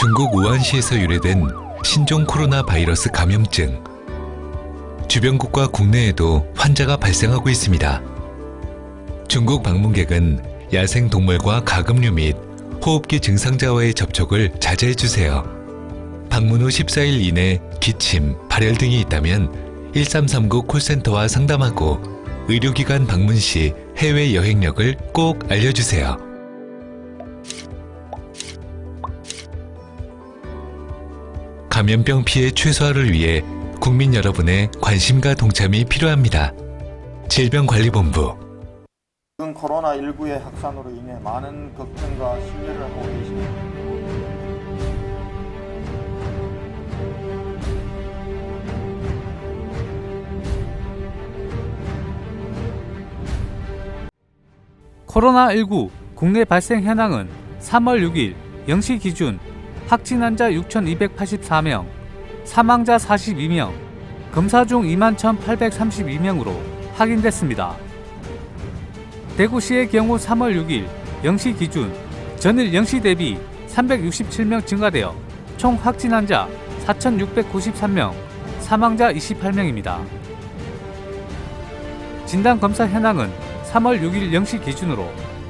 중국 우한시에서 유래된 신종 코로나 바이러스 감염증. 주변국과 국내에도 환자가 발생하고 있습니다. 중국 방문객은 야생 동물과 가금류 및 호흡기 증상자와의 접촉을 자제해주세요. 방문 후 14일 이내 기침, 발열 등이 있다면 1339 콜센터와 상담하고 의료기관 방문 시 해외 여행력을 꼭 알려주세요. 감염병 피해 최소화를 위해 국민 여러분의 관심과 동참이 필요합니다. 질병관리본부. 지금 코로나19의 확산으로 인해 많은 걱정과 신뢰를 하고 계십니다. 코로나19 국내 발생 현황은 3월 6일 0시 기준 확진 환자 6,284명, 사망자 42명, 검사 중 21,832명으로 확인됐습니다. 대구시의 경우 3월 6일 0시 기준 전일 0시 대비 367명 증가되어 총 확진 환자 4,693명, 사망자 28명입니다. 진단검사 현황은 3월 6일 0시 기준으로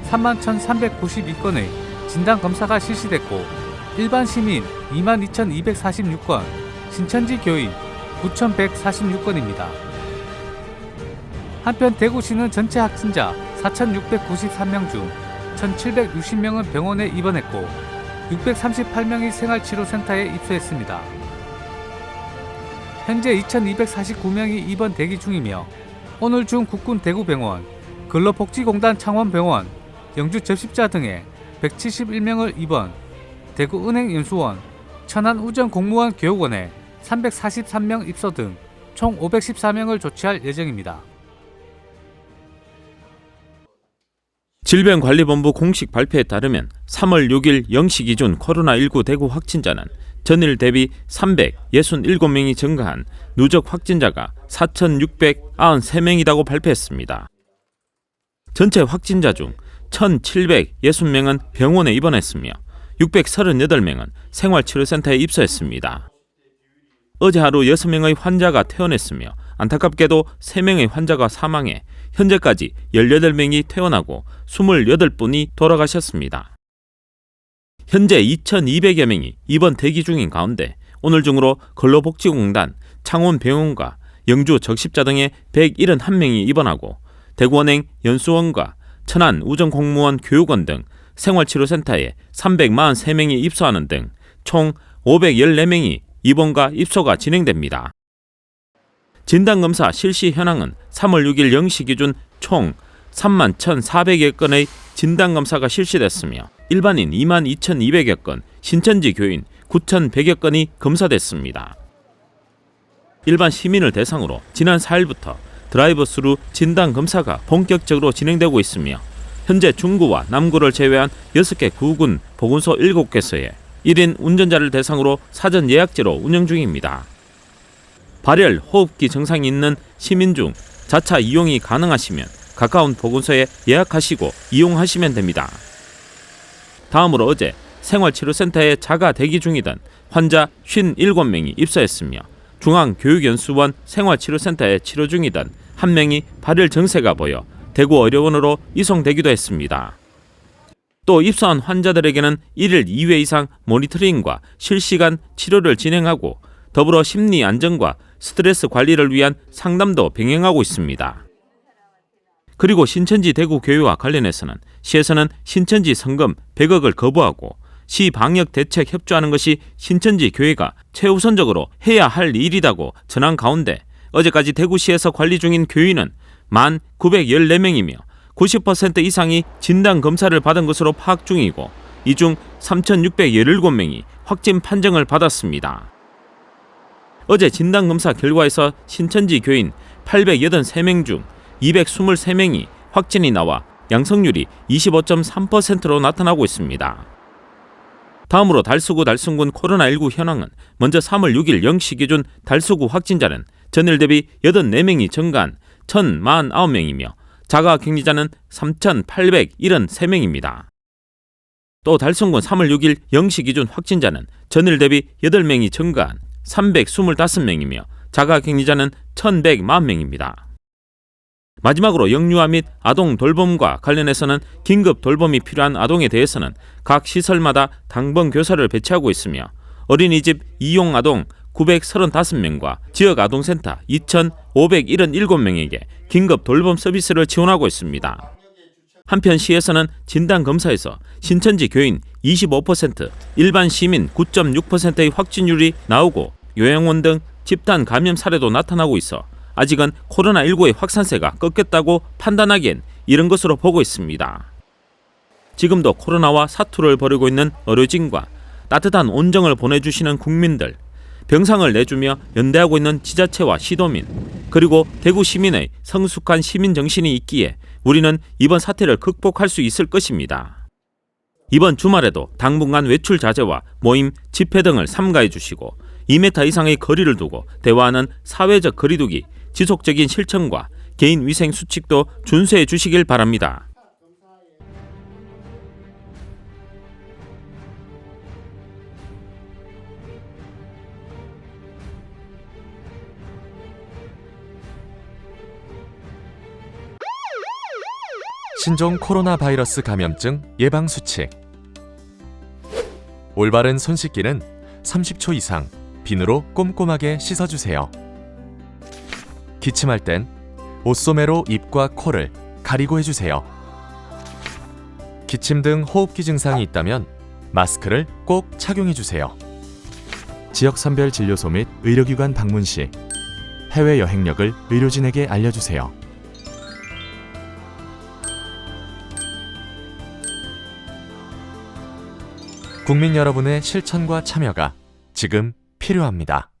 31,392건의 진단검사가 실시됐고 일반 시민 22,246건, 신천지 교인 9,146건입니다. 한편 대구시는 전체 확진자 4,693명 중 1,760명은 병원에 입원했고 638명이 생활치료센터에 입소했습니다. 현재 2,249명이 입원 대기 중이며 오늘 중 국군 대구병원, 근로복지공단 창원병원, 영주접십자 등에 171명을 입원, 대구은행연수원, 천안우정공무원 교육원에 343명 입소 등 총 514명을 조치할 예정입니다. 질병관리본부 공식 발표에 따르면 3월 6일 0시 기준 코로나19 대구 확진자는 전일 대비 367명이 증가한 누적 확진자가 4,693명이라고 발표했습니다. 전체 확진자 중 1,760명은 병원에 입원했으며 638명은 생활치료센터에 입소했습니다. 어제 하루 6명의 환자가 퇴원했으며 안타깝게도 3명의 환자가 사망해 현재까지 18명이 퇴원하고 28분이 돌아가셨습니다. 현재 2,200여 명이 입원 대기 중인 가운데 오늘 중으로 근로복지공단, 창원병원과 영주적십자 등에 171명이 입원하고 대구은행 연수원과 천안우정공무원 교육원 등 생활치료센터에 343명이 입소하는 등 총 514명이 입원과 입소가 진행됩니다. 진단검사 실시 현황은 3월 6일 0시 기준 총 31,400여 건의 진단검사가 실시됐으며 일반인 22,200여 건, 신천지 교인 9,100여 건이 검사됐습니다. 일반 시민을 대상으로 지난 4일부터 드라이브스루 진단검사가 본격적으로 진행되고 있으며 현재 중구와 남구를 제외한 6개 구군 보건소 7개소에 1인 운전자를 대상으로 사전 예약제로 운영 중입니다. 발열, 호흡기 증상이 있는 시민 중 자차 이용이 가능하시면 가까운 보건소에 예약하시고 이용하시면 됩니다. 다음으로 어제 생활치료센터에 자가 대기 중이던 환자 57명이 입소했으며 중앙교육연수원 생활치료센터에 치료 중이던 1명이 발열 증세가 보여 대구의료원으로 이송되기도 했습니다. 또 입소한 환자들에게는 1일 2회 이상 모니터링과 실시간 치료를 진행하고 더불어 심리 안정과 스트레스 관리를 위한 상담도 병행하고 있습니다. 그리고 신천지 대구 교회와 관련해서는 시에서는 신천지 성금 100억을 거부하고 시 방역 대책 협조하는 것이 신천지 교회가 최우선적으로 해야 할 일이라고 전한 가운데 어제까지 대구시에서 관리 중인 교인은 1,914명이며 90% 이상이 진단검사를 받은 것으로 파악 중이고 이 중 3,617명이 확진 판정을 받았습니다. 어제 진단검사 결과에서 신천지 교인 883명 중 223명이 확진이 나와 양성률이 25.3%로 나타나고 있습니다. 다음으로 달수구 달순군 코로나19 현황은 먼저 3월 6일 0시 기준 달수구 확진자는 전일 대비 84명이 증가한 1,049명이며 자가격리자는 3,873명입니다. 또 달성군 3월 6일 0시 기준 확진자는 전일 대비 8명이 증가한 325명이며 자가격리자는 1,140명입니다. 마지막으로 영유아 및 아동 돌봄과 관련해서는 긴급 돌봄이 필요한 아동에 대해서는 각 시설마다 당번 교사를 배치하고 있으며 어린이집 이용 아동 935명과 지역 아동센터 2,577명에게 긴급 돌봄 서비스를 지원하고 있습니다. 한편 시에서는 진단검사에서 신천지 교인 25%, 일반 시민 9.6%의 확진율이 나오고 요양원 등 집단 감염 사례도 나타나고 있어 아직은 코로나19의 확산세가 꺾였다고 판단하기엔 이른 것으로 보고 있습니다. 지금도 코로나와 사투를 벌이고 있는 의료진과 따뜻한 온정을 보내주시는 국민들, 병상을 내주며 연대하고 있는 지자체와 시도민, 그리고 대구 시민의 성숙한 시민 정신이 있기에 우리는 이번 사태를 극복할 수 있을 것입니다. 이번 주말에도 당분간 외출 자제와 모임, 집회 등을 삼가해 주시고 2m 이상의 거리를 두고 대화하는 사회적 거리두기, 지속적인 실천과 개인 위생 수칙도 준수해 주시길 바랍니다. 신종 코로나 바이러스 감염증 예방 수칙. 올바른 손 씻기는 30초 이상 비누로 꼼꼼하게 씻어주세요. 기침할 땐 옷소매로 입과 코를 가리고 해주세요. 기침 등 호흡기 증상이 있다면 마스크를 꼭 착용해주세요. 지역선별 진료소 및 의료기관 방문 시 해외 여행력을 의료진에게 알려주세요. 국민 여러분의 실천과 참여가 지금 필요합니다.